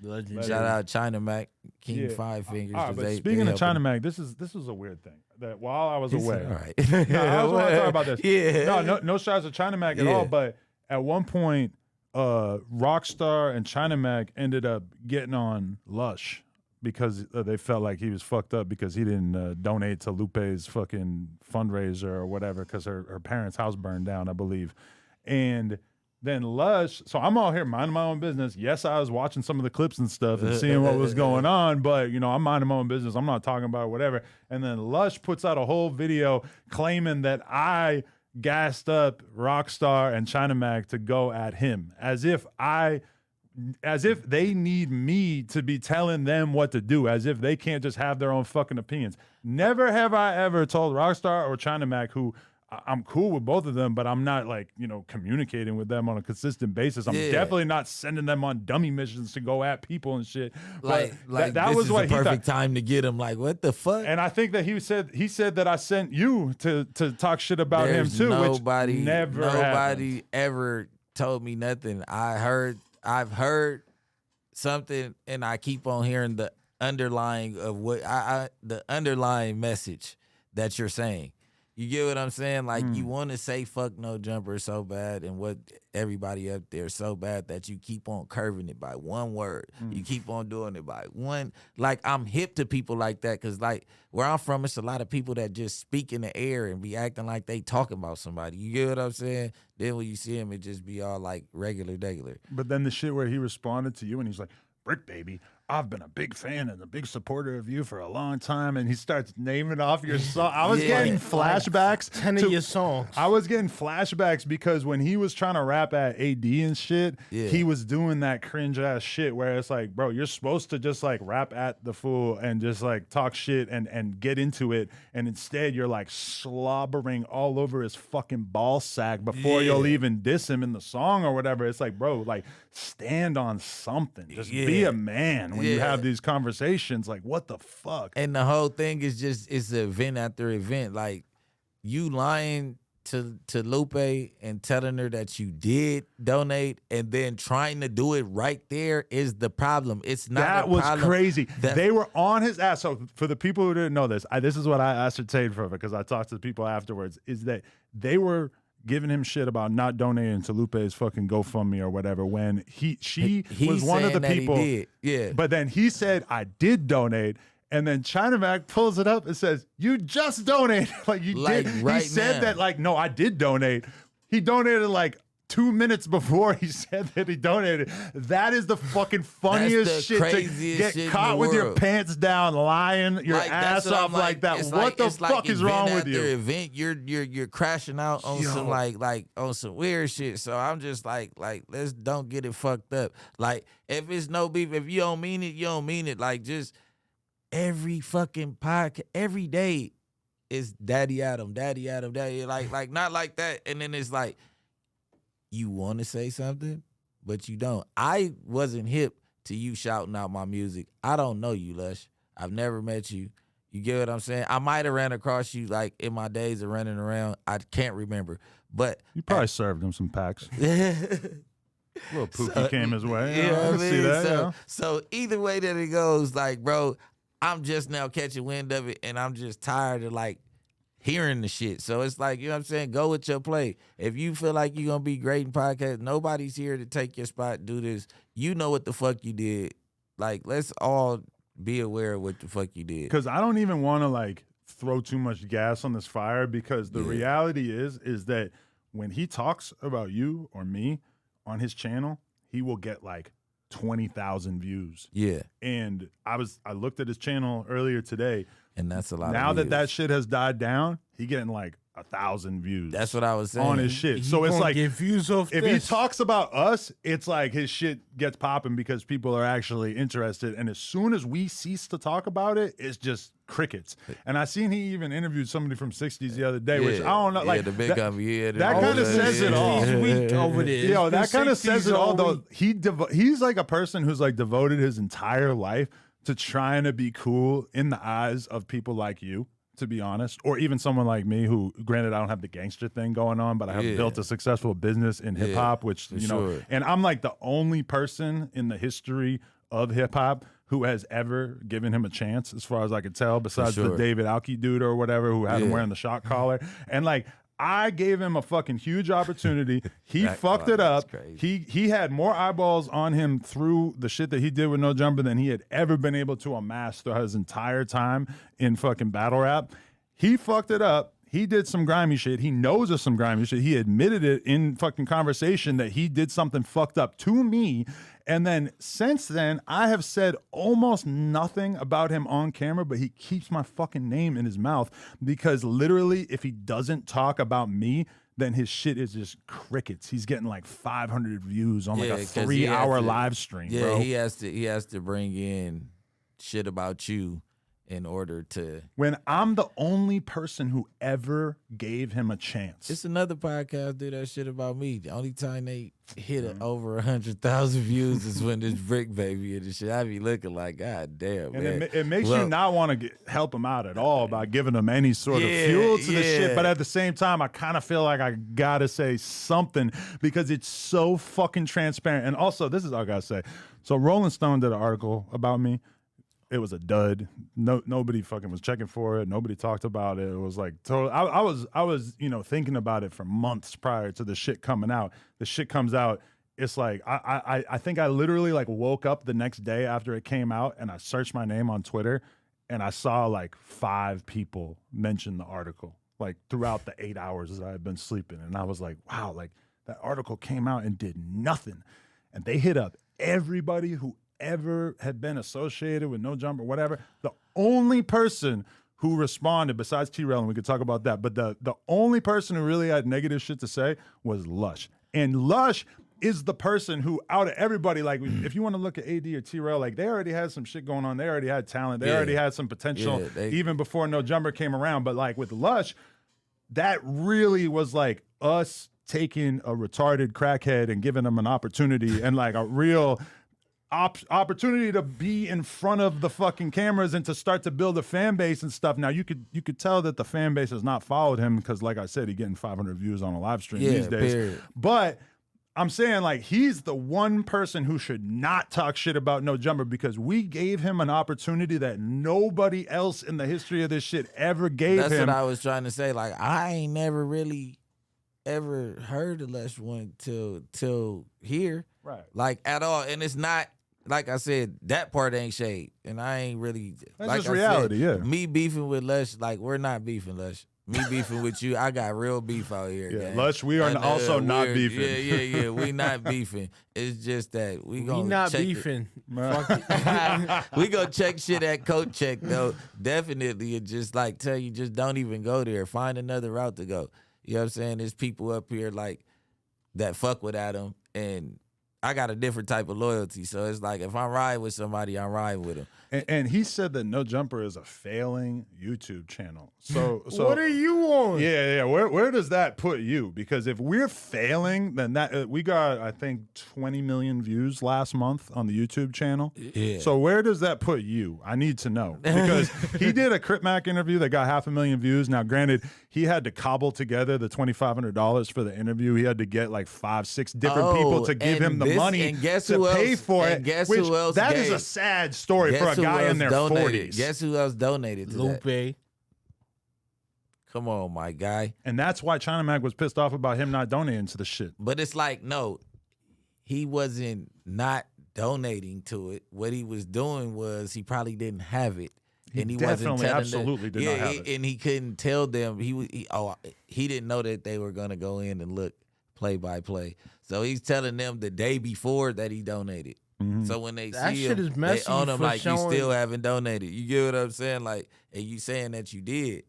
Legendary. Shout out China Mac, King Five Fingers. All right, but speaking of China Mac, this was a weird thing that while I was away. All right. No, I was want to talk about this. Yeah. No shots of China Mac at all. But at one point, Rockstar and China Mac ended up getting on Lush because they felt like he was fucked up because he didn't donate to Lupe's fucking fundraiser or whatever because her parents' house burned down, I believe. And then Lush, so I'm all here minding my own business. Yes, I was watching some of the clips and stuff and seeing what was going on, but, you know, I'm minding my own business. I'm not talking about it, whatever. And then Lush puts out a whole video claiming that I gassed up Rockstar and China Mac to go at him as if they need me to be telling them what to do, as if they can't just have their own fucking opinions. Never have I ever told Rockstar or China Mac, who I'm cool with both of them, but I'm not like, you know, communicating with them on a consistent basis. I'm definitely not sending them on dummy missions to go at people and shit. Like that this was is what the he perfect thought. time to get him. Like, what the fuck? And I think that he said that I sent you to talk shit about him too, nobody, which never nobody happened. ever told me nothing. I've heard something, and I keep on hearing the underlying of what the underlying message that you're saying. You get what I'm saying? Like, you want to say fuck no jumper so bad and what everybody up there so bad that you keep on curving it by one word. You keep on doing it by one. Like, I'm hip to people like that because, like, where I'm from, it's a lot of people that just speak in the air and be acting like they talking about somebody. You get what I'm saying? Then when you see him, it just be all, like, regular. But then the shit where he responded to you and he's like, Brick Baby, I've been a big fan and a big supporter of you for a long time. And he starts naming off your song. I was getting flashbacks. 10 of your songs. I was getting flashbacks because when he was trying to rap at AD and shit, he was doing that cringe ass shit where it's like, bro, you're supposed to just like rap at the fool and just like talk shit and get into it. And instead you're like slobbering all over his fucking ball sack before you'll even diss him in the song or whatever. It's like, bro, like stand on something. Just be a man when you have these conversations. Like, what the fuck? And the whole thing is just, it's event after event. Like, you lying to Lupe and telling her that you did donate and then trying to do it right there is the problem. It's not that was problem. crazy. They were on his ass. So for the people who didn't know this, this is what I ascertained from it because I talked to the people afterwards, is that they were giving him shit about not donating to Lupe's fucking GoFundMe or whatever when she was one of the people. He did. But then he said, I did donate. And then China Mac pulls it up and says, you just donated. Like you did. Right he said now. that like, no, I did donate. He donated like 2 minutes before he said that he donated. That is the fucking funniest shit to get shit caught with your pants down, lying your Like, ass off like that. It's What the it's fuck is wrong with you? Event, you're crashing out on some like on some weird shit. So I'm just like let's don't get it fucked up. Like, if it's no beef, if you don't mean it, you don't mean it. Like, just every fucking podcast, every day is Daddy Adam, Daddy Adam, Daddy. Like not like that. And then it's like, you want to say something, but you don't. I wasn't hip to you shouting out my music. I don't know you, Lush. I've never met you. You get what I'm saying? I might have ran across you like in my days of running around. I can't remember. But You probably served him some packs. Little Pookie came his way. You know I what I can see mean? that. So either way that it goes, like, bro, I'm just now catching wind of it, and I'm just tired of, like, hearing the shit. So it's like, you know what I'm saying? Go with your play. If you feel like you're going to be great in podcast, nobody's here to take your spot, do this. You know what the fuck you did. Like, let's all be aware of what the fuck you did. Because I don't even want to, like, throw too much gas on this fire because the reality is that when he talks about you or me on his channel, he will get, like, 20,000 views. Yeah. And I looked at his channel earlier today. And that's a lot now of views. that shit has died down, he getting like 1,000 views. That's what I was saying. On his shit. So it's like, get views off if this. he talks about us, it's like his shit gets popping because people are actually interested. And as soon as we cease to talk about it, it's just crickets. And I seen he even interviewed somebody from 60s the other day, which I don't know. Like, the big company. that kind of says it all. Week over there. Yo, that kind of says it all. Though Week. he's like a person who's like devoted his entire life to trying to be cool in the eyes of people like you, to be honest, or even someone like me who, granted, I don't have the gangster thing going on, but I have built a successful business in hip hop, which, you know, and I'm like the only person in the history of hip hop who has ever given him a chance, as far as I could tell, besides the David Alki dude or whatever who had him wearing the shock collar. And like, I gave him a fucking huge opportunity. He fucked it up. He had more eyeballs on him through the shit that he did with No Jumper than he had ever been able to amass throughout his entire time in fucking battle rap. He fucked it up. He did some grimy shit. He knows of some grimy shit. He admitted it in fucking conversation that he did something fucked up to me. And then since then, I have said almost nothing about him on camera, but he keeps my fucking name in his mouth because literally if he doesn't talk about me, then his shit is just crickets. He's getting like 500 views on like a 3-hour live stream, bro. He has to bring in shit about you in order to... When I'm the only person who ever gave him a chance. It's another podcast do that shit about me. The only time they hit over 100,000 views is when this Brick Baby and this shit. I be looking like, God damn, and man. It makes you not want to help him out at all by giving him any sort of fuel to the shit. But at the same time, I kind of feel like I got to say something because it's so fucking transparent. And also, this is all I got to say. So Rolling Stone did an article about me. It was a dud. Nobody fucking was checking for it. Nobody talked about it. It was like total. I was thinking about it for months prior to the shit coming out. The shit comes out. It's like I think I literally like woke up the next day after it came out and I searched my name on Twitter and I saw like 5 people mention the article like throughout the 8 hours that I had been sleeping, and I was like, wow, like that article came out and did nothing, and they hit up everybody who ever had been associated with No Jumper, whatever. The only person who responded, besides T-Rail, and we could talk about that, but the only person who really had negative shit to say was Lush. And Lush is the person who, out of everybody, like, if you want to look at AD or T-Rail, like, they already had some shit going on. They already had talent. They already had some potential, even before No Jumper came around. But, like, with Lush, that really was, like, us taking a retarded crackhead and giving him an opportunity and, like, a real... opportunity to be in front of the fucking cameras and to start to build a fan base and stuff. Now you could tell that the fan base has not followed him because, like I said, he's getting 500 views on a live stream these days. Period. But I'm saying, like, he's the one person who should not talk shit about No Jumper because we gave him an opportunity that nobody else in the history of this shit ever gave him. That's what I was trying to say. Like, I ain't never really ever heard of Lush one till here, right? Like at all, and it's not. Like I said, that part ain't shade, and I ain't really. That's like just I reality, said, yeah. Me beefing with Lush, like we're not beefing, Lush. Me beefing with you, I got real beef out here. Yeah, gang. Lush, we are also not beefing. Yeah. We not beefing. It's just that we not beefing. We gonna check shit at Coat Check though, definitely, and just like tell you, just don't even go there. Find another route to go. You know what I'm saying? There's people up here like that fuck with Adam, and I got a different type of loyalty. So it's like if I'm riding with somebody, I'm riding with him. And he said that No Jumper is a failing YouTube channel. So what are you on? Yeah. Where does that put you? Because if we're failing, then that we got, I think, 20 million views last month on the YouTube channel. Yeah. So where does that put you? I need to know. Because he did a Crip Mac interview that got 500,000 views. Now, granted, he had to cobble together the $2,500 for the interview. He had to get like 5-6 different people to give him the money to pay for it. Guess who else? That is a sad story for a guy in their 40s. Guess who else donated to Lupe. that? Come on, my guy. And that's why China Mac was pissed off about him not donating to the shit. But it's like, no, he wasn't not donating to it. What he was doing was he probably didn't have it. And he wasn't telling absolutely did not have it. And he couldn't tell them. He didn't know that they were going to go in and look play by play. So he's telling them the day before that he donated. Mm-hmm. So when they see him, they own him like you still haven't donated. You get what I'm saying? Like, and you saying that you did.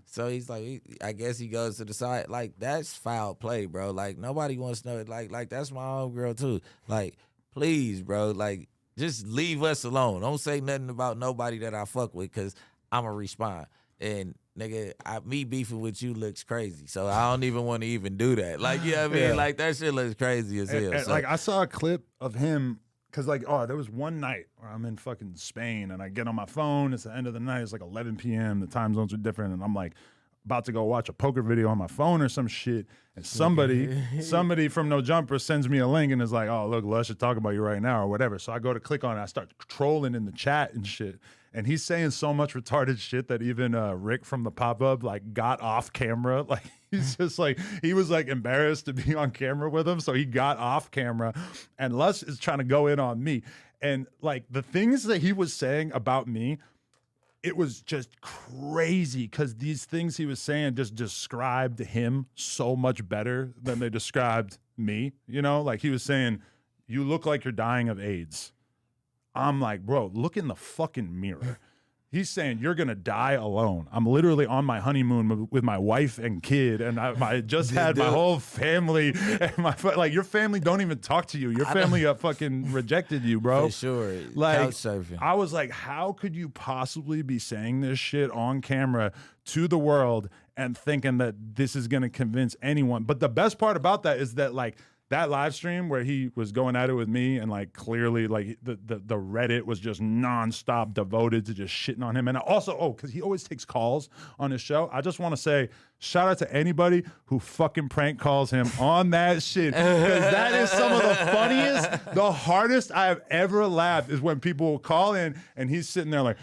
So he's like, I guess he goes to the side. Like, that's foul play, bro. Like, nobody wants to know it. Like that's my own girl too. Like, please, bro. Like, just leave us alone. Don't say nothing about nobody that I fuck with because I'ma respond. And nigga, me beefing with you looks crazy. So I don't even want to even do that. Like, you know what I mean? Like, that shit looks crazy as hell. And, like, I saw a clip of him. Because, like, there was one night where I'm in fucking Spain and I get on my phone. It's the end of the night. It's like 11 p.m. The time zones are different. And I'm like, about to go watch a poker video on my phone or some shit, and somebody from No Jumper sends me a link and is like, oh, look, Lush is talking about you right now or whatever. So I go to click on it. I start trolling in the chat and shit. And he's saying so much retarded shit that even Rick from the pop-up like got off camera. Like he's just like, he was like embarrassed to be on camera with him. So he got off camera, and Lush is trying to go in on me. And like the things that he was saying about me, it was just crazy because these things he was saying just described him so much better than they described me. You know, like he was saying, you look like you're dying of AIDS. I'm like, bro, look in the fucking mirror. He's saying you're going to die alone. I'm literally on my honeymoon with my wife and kid, and I just had my whole family. And like, your family don't even talk to you. Your family fucking rejected you, bro. For sure. Like, Couch surfing. I was like, how could you possibly be saying this shit on camera to the world and thinking that this is going to convince anyone? But the best part about that is that, like, that live stream where he was going at it with me and like clearly like the Reddit was just nonstop devoted to just shitting on him. And also, because he always takes calls on his show. I just want to say shout out to anybody who fucking prank calls him on that shit. Because that is some of the funniest, the hardest I've ever laughed is when people will call in and he's sitting there like,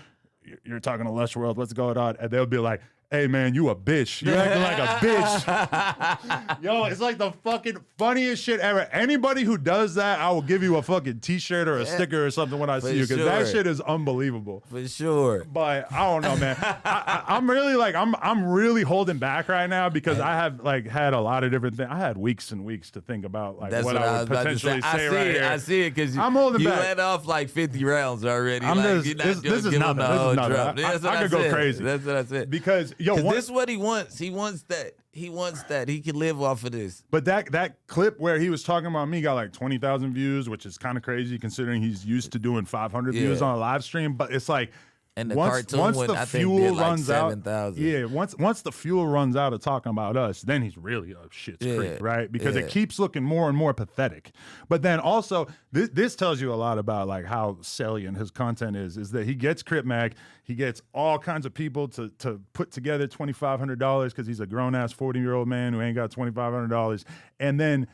you're talking to Lush World, what's going on? And they'll be like, hey, man, you a bitch. You're acting like a bitch. Yo, it's like the fucking funniest shit ever. Anybody who does that, I will give you a fucking T-shirt or a sticker or something when I see you, because that shit is unbelievable. For sure. But I don't know, man. I'm really like, I'm really holding back right now because I have like had a lot of different things. I had weeks and weeks to think about like what I would potentially say right here. I see it because I'm holding back. You let off like 50 rounds already. I'm like, just, this is nothing. I could go crazy. That's what I said. Because yo, this is what he wants. He wants that. He wants that. He can live off of this. But that clip where he was talking about me got like 20,000 views, which is kind of crazy considering he's used to doing 500 views on a live stream. But it's like, and the once cartoon one, the I think fuel did like runs 7,000. out, once the fuel runs out of talking about us, then he's really up shit's creek, right? Because it keeps looking more and more pathetic. But then also, this tells you a lot about like how salient his content is that he gets Crip Mac, he gets all kinds of people to put together $2,500 because he's a grown ass 40-year-old man who ain't got $2,500, and then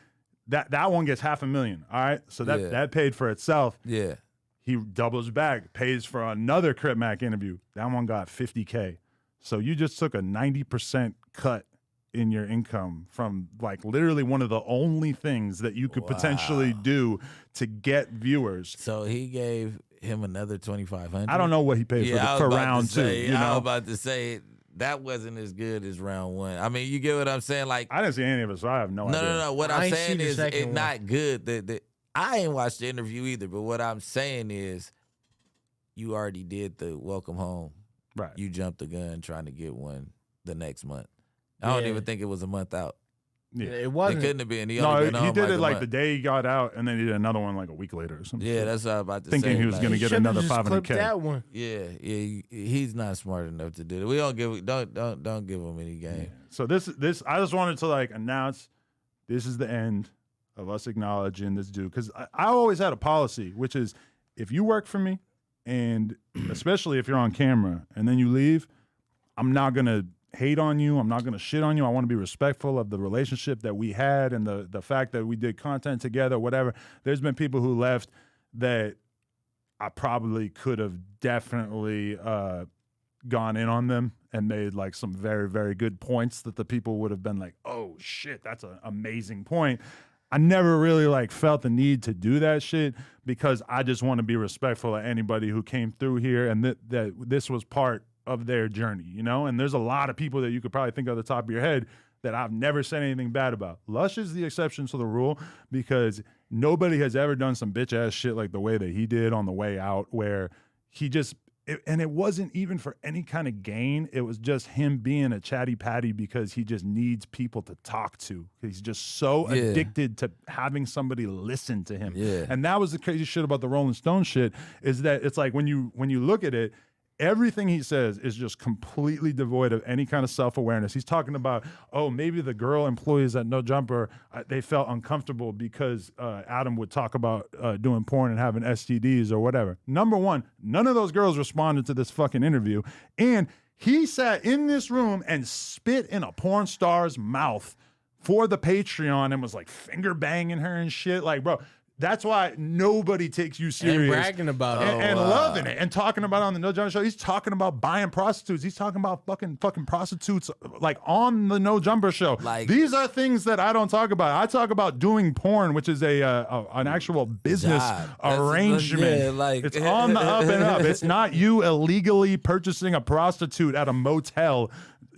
that one gets $500,000. All right, so that paid for itself. Yeah. He doubles back, pays for another Crip Mac interview. That one got $50K. So you just took a 90% cut in your income from like literally one of the only things that you could potentially do to get viewers. So he gave him another $2,500. I don't know what he paid for round two. You know? I was about to say that wasn't as good as round one. I mean, you get what I'm saying? Like, I didn't see any of it, so I have no idea. No. What I'm saying is it's not good. I ain't watched the interview either, but what I'm saying is you already did the welcome home. Right. You jumped the gun trying to get one the next month. I don't even think it was a month out. Yeah. It wasn't. It couldn't have been. He did it like the day he got out, and then he did another one like a week later or something. Yeah, that's what I was about to say. Thinking he was like, going to get another just $500K. that one. Yeah, he's not smart enough to do it. We don't give him any game. Yeah. So this I just wanted to like announce this is the end of us acknowledging this dude, because I always had a policy, which is if you work for me, and especially if you're on camera and then you leave, I'm not gonna hate on you. I'm not gonna shit on you. I want to be respectful of the relationship that we had and the fact that we did content together, whatever. There's been people who left that I probably could have definitely gone in on them and made like some very, very good points that the people would have been like, oh shit, that's an amazing point. I never really like felt the need to do that shit because I just want to be respectful of anybody who came through here and that this was part of their journey, you know? And there's a lot of people that you could probably think of the top of your head that I've never said anything bad about. Lush is the exception to the rule because nobody has ever done some bitch ass shit like the way that he did on the way out, where he just, and it wasn't even for any kind of gain. It was just him being a chatty patty because he just needs people to talk to. He's just so addicted to having somebody listen to him. Yeah. And that was the crazy shit about the Rolling Stone shit, is that it's like when you look at it, everything he says is just completely devoid of any kind of self-awareness. He's talking about, oh, maybe the girl employees at No Jumper, they felt uncomfortable because Adam would talk about doing porn and having STDs or whatever. Number one, none of those girls responded to this fucking interview. And He sat in this room and spit in a porn star's mouth for the Patreon and was like finger banging her and shit. Like, bro, that's why nobody takes you serious. And bragging about it. And loving it and talking about it on the No Jumper show. He's talking about buying prostitutes. He's talking about fucking prostitutes like on the No Jumper show. Like, these are things that I don't talk about. I talk about doing porn, which is an actual business arrangement. Yeah, like, it's on the up and up. It's not you illegally purchasing a prostitute at a motel.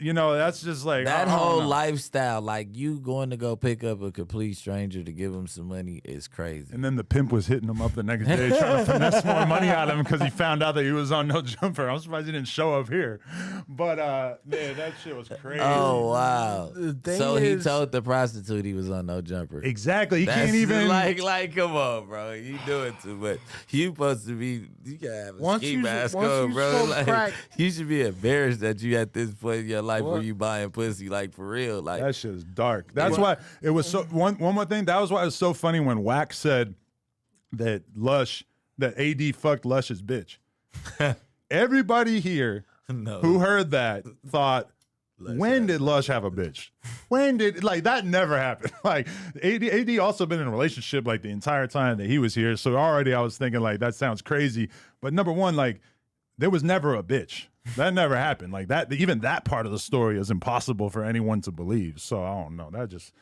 You know, that's just like that I don't whole know. lifestyle, like you going to go pick up a complete stranger to give him some money is crazy. And then the pimp was hitting him up the next day trying to finesse more money out of him because he found out that he was on No Jumper. I'm surprised he didn't show up here. But man, that shit was crazy. Oh wow! So he is- told the prostitute he was on No Jumper. Exactly. He That's can't even like come on, bro. You doing too much. You supposed to be. You gotta have a Once ski you- mask once on, you bro. smoke Like, crack- you should be embarrassed that you at this point in your life where What? you buying pussy, like for real. Like that shit is dark. That's why it was so one more thing. That was why it was so funny when Wax said that AD fucked Lush's bitch. Everybody here no. who heard that thought, when did Lush have a bitch? When did, like, that never happened. Like, AD also been in a relationship like the entire time that he was here. So already I was thinking, like, that sounds crazy. But number one, like, there was never a bitch. That never happened. Like, that, even that part of the story is impossible for anyone to believe. So I don't know. That just